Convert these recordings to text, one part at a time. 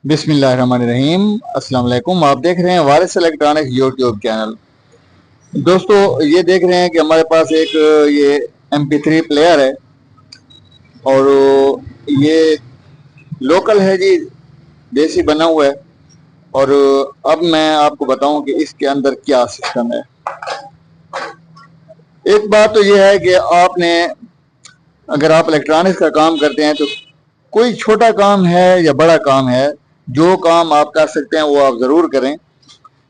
बिस्मिल्लाहिर्रहमानिर्रहीम। अस्सलाम वालेकुम। आप देख रहे हैं वारिस इलेक्ट्रॉनिक्स यूट्यूब चैनल। दोस्तों, ये देख रहे हैं कि हमारे पास एक ये MP3 प्लेयर है और ये लोकल है जी, देसी बना हुआ है। और अब मैं आपको बताऊं कि इसके अंदर क्या सिस्टम है। एक बात तो ये है कि आपने, अगर आप इलेक्ट्रॉनिक्स का काम करते हैं तो कोई छोटा काम है या बड़ा काम है, जो काम आप कर सकते हैं वो आप ज़रूर करें।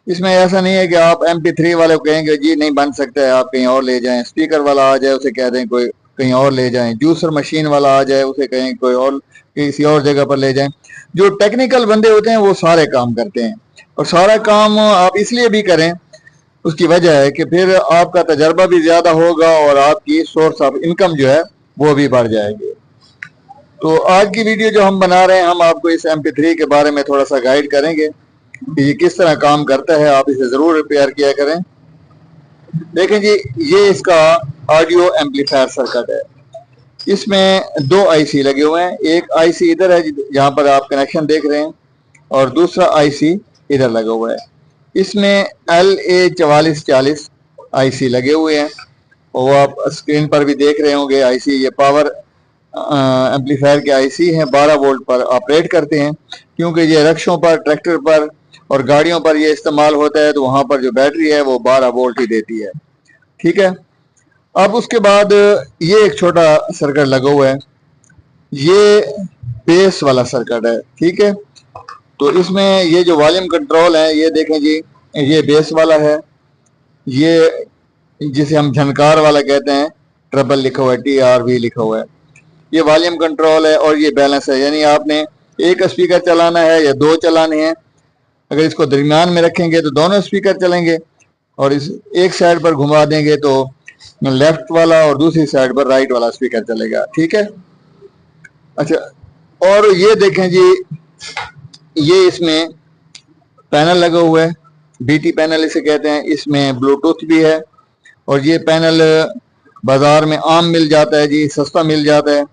इसमें ऐसा नहीं है कि आप MP3 वाले को कहेंगे जी नहीं बन सकता है, आप कहीं और ले जाएं। स्पीकर वाला आ जाए उसे कह दें कोई कहीं और ले जाएं। जूसर मशीन वाला आ जाए उसे कहें कोई और किसी और जगह पर ले जाएं। जो टेक्निकल बंदे होते हैं वो सारे काम करते हैं, और सारा काम आप इसलिए भी करें, उसकी वजह है कि फिर आपका तजर्बा भी ज़्यादा होगा और आपकी सोर्स ऑफ इनकम जो है वो भी बढ़ जाएगी। तो आज की वीडियो जो हम बना रहे हैं, हम आपको इस MP3 के बारे में थोड़ा सा गाइड करेंगे कि ये किस तरह काम करता है। आप इसे ज़रूर रिपेयर किया करें। देखें जी, ये इसका ऑडियो एम्पलीफायर सर्किट है। इसमें दो IC लगे हुए हैं। एक IC इधर है जहाँ पर आप कनेक्शन देख रहे हैं, और दूसरा IC इधर लगा हुआ है। इसमें LA4440 IC लगे हुए हैं, और वो आप स्क्रीन पर भी देख रहे होंगे। IC ये पावर एम्पलीफायर के IC हैं, 12 वोल्ट पर ऑपरेट करते हैं। क्योंकि ये रिक्शों पर, ट्रैक्टर पर और गाड़ियों पर ये इस्तेमाल होता है, तो वहाँ पर जो बैटरी है वो 12 वोल्ट ही देती है। ठीक है। अब उसके बाद ये एक छोटा सर्किट लगा हुआ है, ये बेस वाला सर्किट है। ठीक है। तो इसमें ये जो वॉल्यूम कंट्रोल है, ये देखें जी, ये बेस वाला है। ये जिसे हम झनकार वाला कहते हैं, ट्रबल लिखा हुआ है, TRV लिखा हुआ है। ये वॉल्यूम कंट्रोल है, और ये बैलेंस है, यानी आपने एक स्पीकर चलाना है या दो चलाने हैं। अगर इसको दरमियान में रखेंगे तो दोनों स्पीकर चलेंगे, और इस एक साइड पर घुमा देंगे तो लेफ्ट वाला और दूसरी साइड पर राइट वाला स्पीकर चलेगा। ठीक है। अच्छा, और ये देखें जी, ये इसमें पैनल लगा हुआ है, BT पैनल इसे कहते हैं। इसमें ब्लूटूथ भी है, और ये पैनल बाजार में आम मिल जाता है जी, सस्ता मिल जाता है।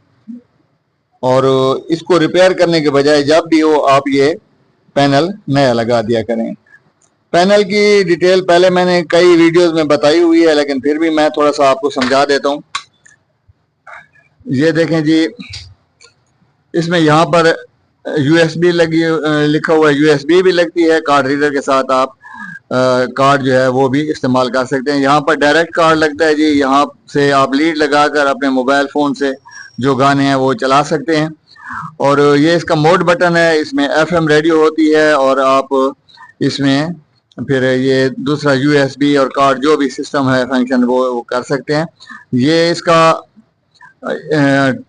और इसको रिपेयर करने के बजाय जब भी हो आप ये पैनल नया लगा दिया करें। पैनल की डिटेल पहले मैंने कई वीडियोस में बताई हुई है, लेकिन फिर भी मैं थोड़ा सा आपको समझा देता हूँ। ये देखें जी, इसमें यहाँ पर USB लगी लिखा हुआ है। USB भी लगती है, कार्ड रीडर के साथ आप कार्ड जो है वो भी इस्तेमाल कर सकते हैं। यहाँ पर डायरेक्ट कार्ड लगता है जी, यहाँ से आप लीड लगाकर अपने मोबाइल फ़ोन से जो गाने हैं वो चला सकते हैं। और ये इसका मोड बटन है, इसमें FM रेडियो होती है, और आप इसमें फिर ये दूसरा USB और कार्ड जो भी सिस्टम है फंक्शन वो कर सकते हैं। ये इसका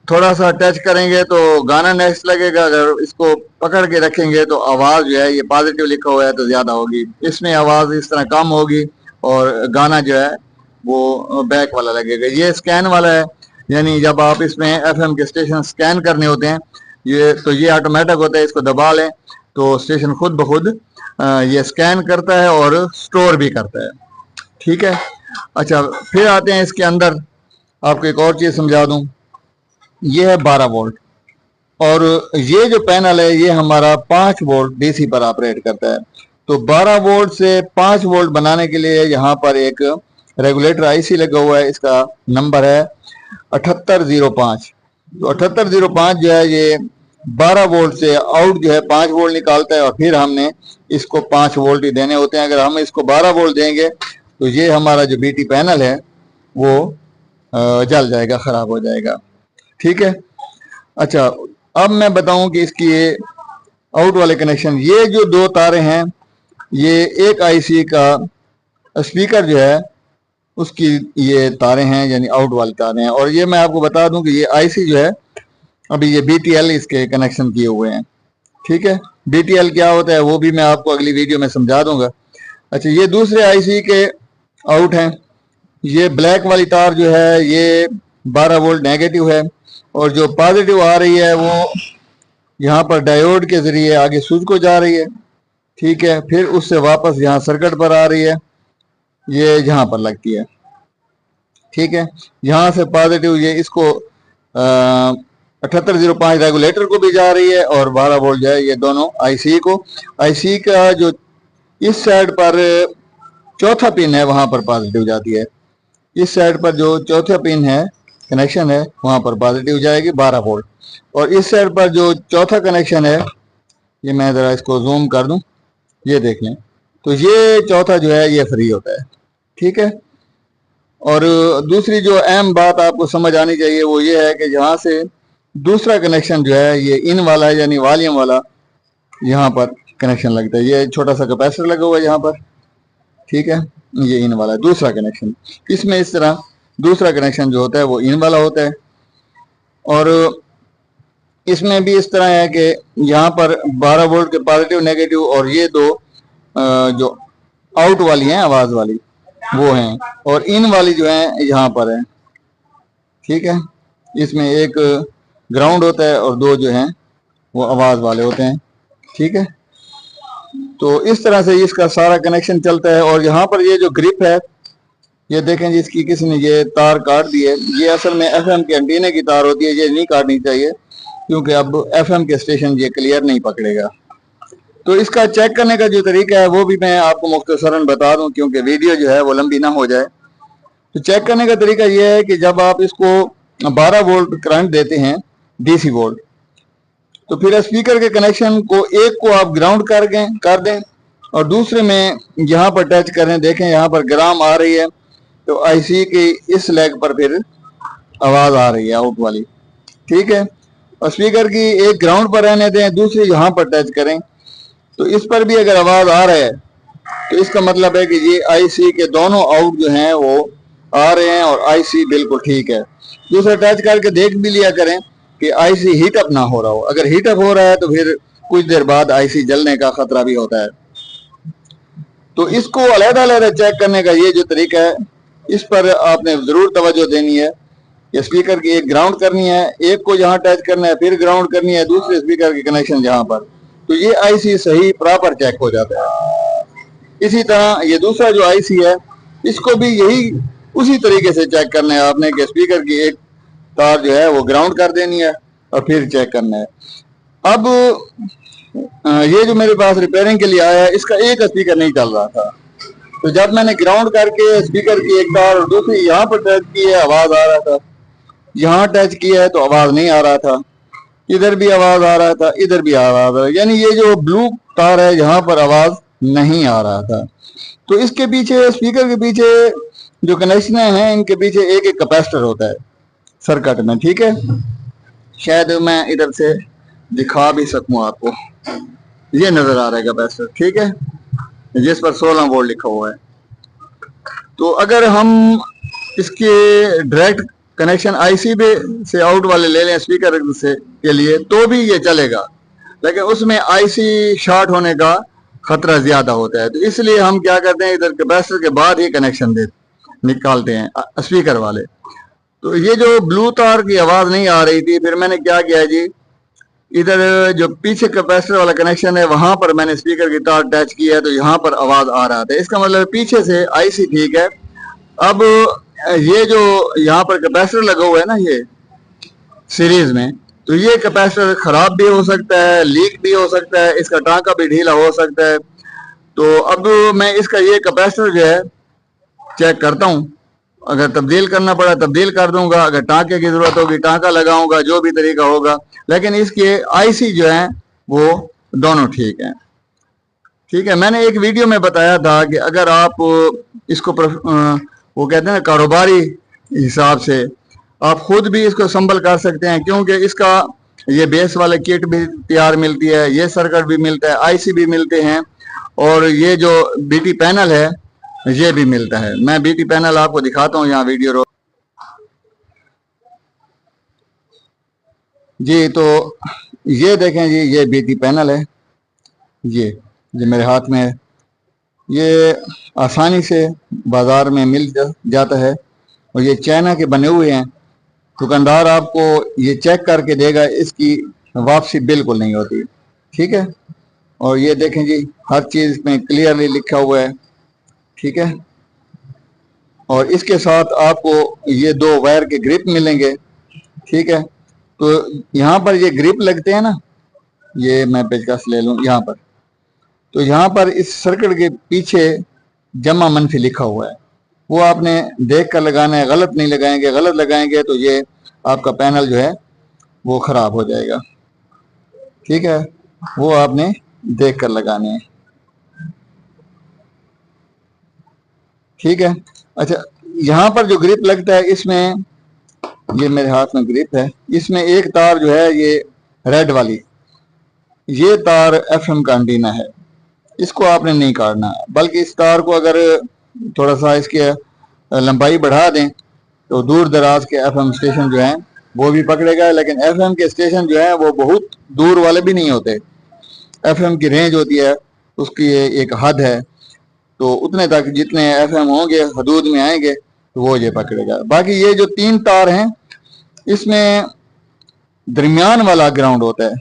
थोड़ा सा टच करेंगे तो गाना नेक्स्ट लगेगा। अगर इसको पकड़ के रखेंगे तो आवाज़ जो है, ये पॉजिटिव लिखा हुआ है तो ज़्यादा होगी, इसमें आवाज़ इस तरह कम होगी, और गाना जो है वो बैक वाला लगेगा। ये स्कैन वाला है, यानी जब आप इसमें FM के स्टेशन स्कैन करने होते हैं ये ऑटोमेटिक होता है। इसको दबा लें तो स्टेशन खुद ब खुद ये स्कैन करता है और स्टोर भी करता है। ठीक है। अच्छा, फिर आते हैं इसके अंदर, आपको एक और चीज़ समझा दूं। ये है 12 वोल्ट, और ये जो पैनल है ये हमारा 5 वोल्ट DC पर ऑपरेट करता है। तो 12 वोल्ट से 5 वोल्ट बनाने के लिए यहाँ पर एक रेगुलेटर IC लगा हुआ है। इसका नंबर है 7805। तो 7805 जो है ये 12 वोल्ट से आउट जो है 5 वोल्ट निकालता है, और फिर हमने इसको 5 वोल्ट ही देने होते हैं। अगर हम इसको 12 वोल्ट देंगे तो ये हमारा जो BT पैनल है वो जल जाएगा, ख़राब हो जाएगा। ठीक है। अच्छा, अब मैं बताऊं कि इसकी ये आउट वाले कनेक्शन, ये जो दो तारे हैं, ये एक IC का स्पीकर जो है उसकी ये तारे हैं, यानी आउट वाली तारे हैं। और ये मैं आपको बता दूं कि ये IC जो है अभी ये BTL इसके कनेक्शन किए हुए हैं। ठीक है। BTL क्या होता है वो भी मैं आपको अगली वीडियो में समझा दूंगा। अच्छा, ये दूसरे IC के आउट हैं। ये ब्लैक वाली तार जो है ये 12 वोल्ट नेगेटिव है, और जो पॉजिटिव आ रही है वो यहाँ पर डायोड के ज़रिए आगे स्विच को जा रही है। ठीक है। फिर उससे वापस यहाँ सर्किट पर आ रही है, ये यहाँ पर लगती है। ठीक है। यहाँ से पॉजिटिव ये इसको 7805 रेगुलेटर को भी जा रही है और 12 वोल्ट जो है ये दोनों आईसी को। आईसी का जो इस साइड पर चौथा पिन है वहां पर पॉजिटिव जाती है, इस साइड पर जो चौथा पिन है कनेक्शन है वहां पर पॉजिटिव जाएगी 12 वोल्ट, और इस साइड पर जो चौथा कनेक्शन है, ये मैं ज़रा इसको जूम कर दूं, ये देख लें, तो ये चौथा जो है ये फ्री होता है। ठीक है। और दूसरी जो अहम बात आपको समझ आनी चाहिए वो ये है कि जहाँ से दूसरा कनेक्शन जो है ये इन वाला है, यानी वॉल्यूम वाला, यहाँ पर कनेक्शन लगता है। ये छोटा सा कैपेसिटर लगा हुआ है यहाँ पर, ठीक है, ये इन वाला है दूसरा कनेक्शन। इसमें इस तरह दूसरा कनेक्शन जो होता है वो इन वाला होता है। और इसमें भी इस तरह है कि यहाँ पर 12 वोल्ट के पॉजिटिव नेगेटिव, और ये दो जो आउट वाली हैं आवाज वाली वो हैं, और इन वाली जो है यहाँ पर है। ठीक है। इसमें एक ग्राउंड होता है और दो जो हैं वो आवाज वाले होते हैं। ठीक है। तो इस तरह से इसका सारा कनेक्शन चलता है। और यहाँ पर ये जो ग्रिप है, ये देखें जी, इसकी किसी ने ये तार काट दी है। ये असल में एफएम के एंटीने की तार होती है, ये नहीं काटनी चाहिए क्योंकि अब एफएम के स्टेशन ये क्लियर नहीं पकड़ेगा। तो इसका चेक करने का जो तरीका है वो भी मैं आपको मुख्तसरन बता दूं क्योंकि वीडियो जो है वो लंबी ना हो जाए। तो चेक करने का तरीका ये है कि जब आप इसको 12 वोल्ट करंट देते हैं डीसी वोल्ट, तो फिर स्पीकर के कनेक्शन को एक को आप ग्राउंड कर दें और दूसरे में यहाँ पर टच करें। देखें यहाँ पर ग्राम आ रही है, तो आईसी की इस लेग पर फिर आवाज आ रही है आउट वाली। ठीक है। और स्पीकर की एक ग्राउंड पर रहने दें, दूसरी यहाँ पर टच करें, तो इस पर भी अगर आवाज आ रहा है तो इसका मतलब है कि ये आईसी के दोनों आउट जो हैं वो आ रहे हैं और आईसी बिल्कुल ठीक है। दूसरा टच करके देख भी लिया करें कि आईसी हीट अप ना हो रहा हो। अगर हीट अप हो रहा है तो फिर कुछ देर बाद आईसी जलने का खतरा भी होता है। तो इसको अलग-अलग चेक करने का ये जो तरीका है, इस पर आपने जरूर तवज्जो देनी है। ये स्पीकर की एक ग्राउंड करनी है, एक को यहाँ टच करना है, फिर ग्राउंड करनी है दूसरे स्पीकर के कनेक्शन जहाँ पर, तो ये आईसी सही प्रॉपर चेक हो जाता है। इसी तरह ये दूसरा जो आईसी है इसको भी यही उसी तरीके से चेक करना है आपने कि स्पीकर की एक तार जो है वो ग्राउंड कर देनी है और फिर चेक करना है। अब ये जो मेरे पास रिपेयरिंग के लिए आया है, इसका एक स्पीकर नहीं चल रहा था, तो जब मैंने ग्राउंड करके स्पीकर की एक तार और दूसरी यहाँ पर टच की है आवाज आ रहा था, यहाँ टच किया है तो आवाज नहीं आ रहा था, इधर भी आवाज आ रहा था, इधर भी आवाज आ रहा था, यानी ये जो ब्लू तार है यहाँ पर आवाज नहीं आ रहा था। तो इसके पीछे स्पीकर के पीछे जो कनेक्शन हैं इनके पीछे एक एक कैपेसिटर होता है सर्किट में। ठीक है। शायद मैं इधर से दिखा भी सकूं आपको, ये नजर आ रहा है कैपेसिटर। ठीक है, जिस पर 16 वोल्ट लिखा हुआ है। तो अगर हम इसके डायरेक्ट कनेक्शन आईसी से आउट वाले ले लें स्पीकर से के लिए तो भी ये चलेगा, लेकिन उसमें आईसी शॉर्ट होने का खतरा ज्यादा होता है। तो इसलिए हम क्या करते हैं, इधर कैपेसिटर के बाद ही कनेक्शन निकालते हैं स्पीकर वाले। तो ये जो ब्लू तार की आवाज नहीं आ रही थी, फिर मैंने क्या किया जी, इधर जो पीछे कैपेसिटर वाला कनेक्शन है वहां पर मैंने स्पीकर की तार टच किया है, तो यहाँ पर आवाज आ रहा था। इसका मतलब पीछे से आईसी ठीक है। अब ये जो यहाँ पर कैपेसिटर लगा हुआ है ना ये सीरीज में, तो ये कैपेसिटर खराब भी हो सकता है, लीक भी हो सकता है, इसका टांका भी ढीला हो सकता है। तो अब मैं इसका ये कैपेसिटर जो है चेक करता हूँ, अगर तब्दील करना पड़ा तब्दील कर दूंगा, अगर टांके की जरूरत होगी टांका लगाऊंगा, जो भी तरीका होगा। लेकिन इसके आईसी जो है वो दोनों ठीक है। ठीक है। मैंने एक वीडियो में बताया था कि अगर आप इसको वो कहते हैं ना कारोबारी हिसाब से आप खुद भी इसको संभल कर सकते हैं, क्योंकि इसका ये बेस वाले किट भी तैयार मिलती है, ये सर्किट भी मिलता है, आईसी भी मिलते हैं, और ये जो बीटी पैनल है ये भी मिलता है। मैं बीटी पैनल आपको दिखाता हूँ यहाँ वीडियो जी। तो ये देखें जी, ये बीटी पैनल है, ये जो मेरे हाथ में है, ये आसानी से बाजार में मिल जाता है और ये चाइना के बने हुए हैं। दुकानदार आपको ये चेक करके देगा, इसकी वापसी बिल्कुल नहीं होती। ठीक है। और ये देखें जी, हर चीज़ में क्लियरली लिखा हुआ है। ठीक है। और इसके साथ आपको ये 2 वायर के ग्रिप मिलेंगे। ठीक है। तो यहाँ पर ये ग्रिप लगते हैं ना, ये मैं पेचकस ले लूँ यहाँ पर, तो यहाँ पर इस सर्किट के पीछे जमा मनफी लिखा हुआ है, वो आपने देख कर लगाना है। गलत नहीं लगाएंगे, गलत लगाएंगे तो ये आपका पैनल जो है वो खराब हो जाएगा। ठीक है, वो आपने देख कर लगाने हैं। ठीक है, अच्छा यहाँ पर जो ग्रिप लगता है, इसमें ये मेरे हाथ में ग्रिप है, इसमें एक तार जो है ये रेड वाली, ये तार एफएम का एंटीना है, इसको आपने नहीं काटना, बल्कि इस तार को अगर थोड़ा सा इसके लंबाई बढ़ा दें तो दूर दराज के एफएम स्टेशन जो हैं वो भी पकड़ेगा। लेकिन एफएम के स्टेशन जो है वो बहुत दूर वाले भी नहीं होते, एफएम की रेंज होती है, उसकी एक हद है, तो उतने तक जितने एफएम होंगे हदूद में आएंगे तो वो ये पकड़ेगा। बाकी ये जो 3 तार हैं, इसमें दरमियान वाला ग्राउंड होता है,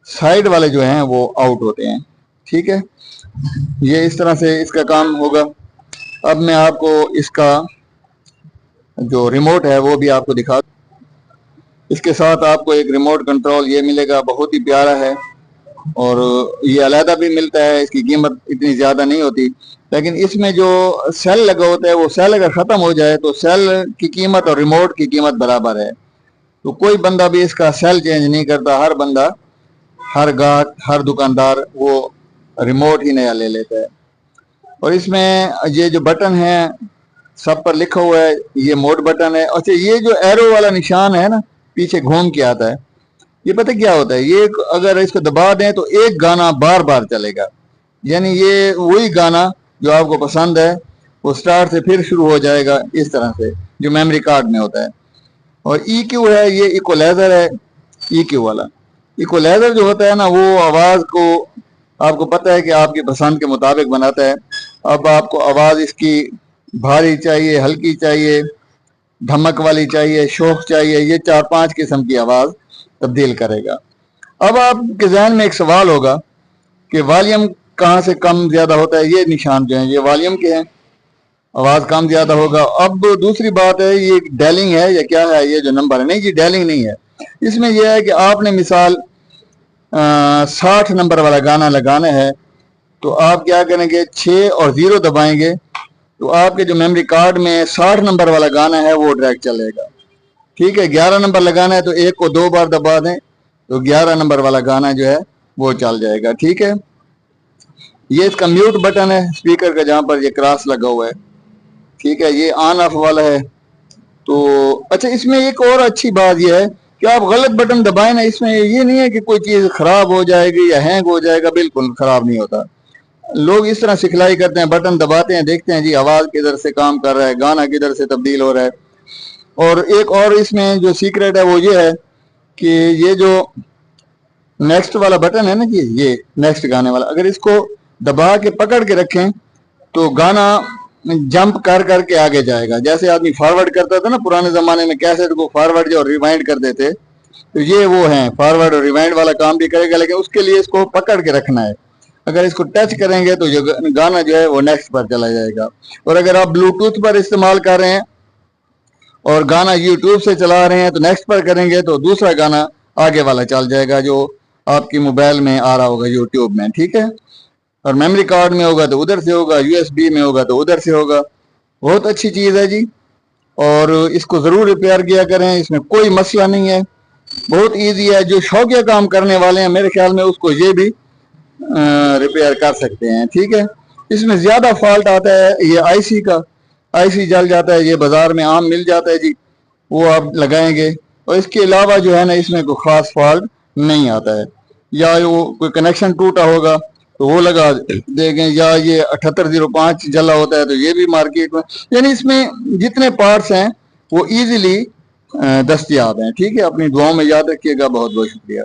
साइड वाले जो हैं वो आउट होते हैं। ठीक है, ये इस तरह से इसका काम होगा। अब मैं आपको इसका जो रिमोट है वो भी आपको दिखा, इसके साथ आपको एक रिमोट कंट्रोल ये मिलेगा, बहुत ही प्यारा है, और ये अलहदा भी मिलता है, इसकी कीमत इतनी ज़्यादा नहीं होती। लेकिन इसमें जो सेल लगा होता है, वो सेल अगर ख़त्म हो जाए तो सेल की कीमत और रिमोट की कीमत बराबर है, तो कोई बंदा भी इसका सेल चेंज नहीं करता, हर बंदा, हर गाहक, हर दुकानदार वो रिमोट ही नया ले लेता है। और इसमें ये जो बटन है सब पर लिखा हुआ है, ये मोड बटन है। अच्छा, ये जो एरो वाला निशान है ना, पीछे घूम के आता है, ये पता क्या होता है, ये अगर इसको दबा दें तो एक गाना बार बार चलेगा, यानी ये वही गाना जो आपको पसंद है वो स्टार्ट से फिर शुरू हो जाएगा, इस तरह से, जो मेमोरी कार्ड में होता है। और EQ है, ये इक्वलाइजर है, EQ वाला। इक्वलाइजर जो होता है ना, वो आवाज़ को आपको पता है कि आपकी पसंद के मुताबिक बनाता है। अब आपको आवाज़ इसकी भारी चाहिए, हल्की चाहिए, धमक वाली चाहिए, शौक चाहिए, ये 4-5 किस्म की आवाज़ तब्दील करेगा। अब आपके जहन में एक सवाल होगा कि वॉल्यूम कहाँ से कम ज़्यादा होता है। ये निशान जो है ये वॉल्यूम के हैं, आवाज़ कम ज़्यादा होगा। अब दूसरी बात है, ये डेलिंग है या क्या है, ये जो नंबर है, नहीं जी डेलिंग नहीं है। इसमें यह है कि आपने मिसाल 60 नंबर वाला गाना लगाना है, तो आप क्या करेंगे, 6 और 0 दबाएंगे तो आपके जो मेमोरी कार्ड में 60 नंबर वाला गाना है वो डायरेक्ट चलेगा। ठीक है, 11 नंबर लगाना है तो 1 को 2 बार दबा दें तो 11 नंबर वाला गाना जो है वो चल जाएगा। ठीक है, ये इसका म्यूट बटन है स्पीकर का, जहाँ पर ये क्रॉस लगा हुआ है। ठीक है, ये ऑन ऑफ वाला है। तो अच्छा, इसमें एक और अच्छी बात यह है कि आप गलत बटन दबाएं ना, इसमें ये नहीं है कि कोई चीज़ खराब हो जाएगी या हैंग हो जाएगा, बिल्कुल खराब नहीं होता। लोग इस तरह सिखलाई करते हैं, बटन दबाते हैं, देखते हैं जी आवाज़ किधर से काम कर रहा है, गाना किधर से तब्दील हो रहा है। और एक और इसमें जो सीक्रेट है वो ये है कि ये जो नेक्स्ट वाला बटन है ना जी, ये नेक्स्ट गाने वाला, अगर इसको दबा के पकड़ के रखें तो गाना जंप कर करके आगे जाएगा। जैसे आदमी फॉरवर्ड करता था ना पुराने ज़माने में, कैसेट को फॉरवर्ड और रिवाइंड कर देते, तो ये वो है, फॉरवर्ड और रिवाइंड वाला काम भी करेगा, लेकिन उसके लिए इसको पकड़ के रखना है। अगर इसको टच करेंगे तो जो गाना जो है वो नेक्स्ट पर चला जाएगा। और अगर आप ब्लूटूथ पर इस्तेमाल कर रहे हैं और गाना यूट्यूब से चला रहे हैं तो नेक्स्ट पर करेंगे तो दूसरा गाना आगे वाला चल जाएगा जो आपकी मोबाइल में आ रहा होगा यूट्यूब में। ठीक है, और मेमोरी कार्ड में होगा तो उधर से होगा, USB में होगा तो उधर से होगा। बहुत अच्छी चीज़ है जी, और इसको ज़रूर रिपेयर किया करें, इसमें कोई मसला नहीं है, बहुत ईजी है। जो शौकिया काम करने वाले हैं मेरे ख्याल में उसको ये भी रिपेयर कर सकते हैं। ठीक है, इसमें ज़्यादा फॉल्ट आता है ये IC का, IC जल जाता है, ये बाज़ार में आम मिल जाता है जी, वो आप लगाएंगे। और इसके अलावा जो है ना, इसमें कोई ख़ास फॉल्ट नहीं आता है। या वो कोई कनेक्शन टूटा होगा तो वो लगा देंगे, या ये 7805 जला होता है तो ये भी मार्केट में, यानी इसमें जितने पार्ट्स हैं वो ईजिली दस्तयाब हैं। ठीक है, अपनी दुआओं में याद रखिएगा। बहुत बहुत शुक्रिया।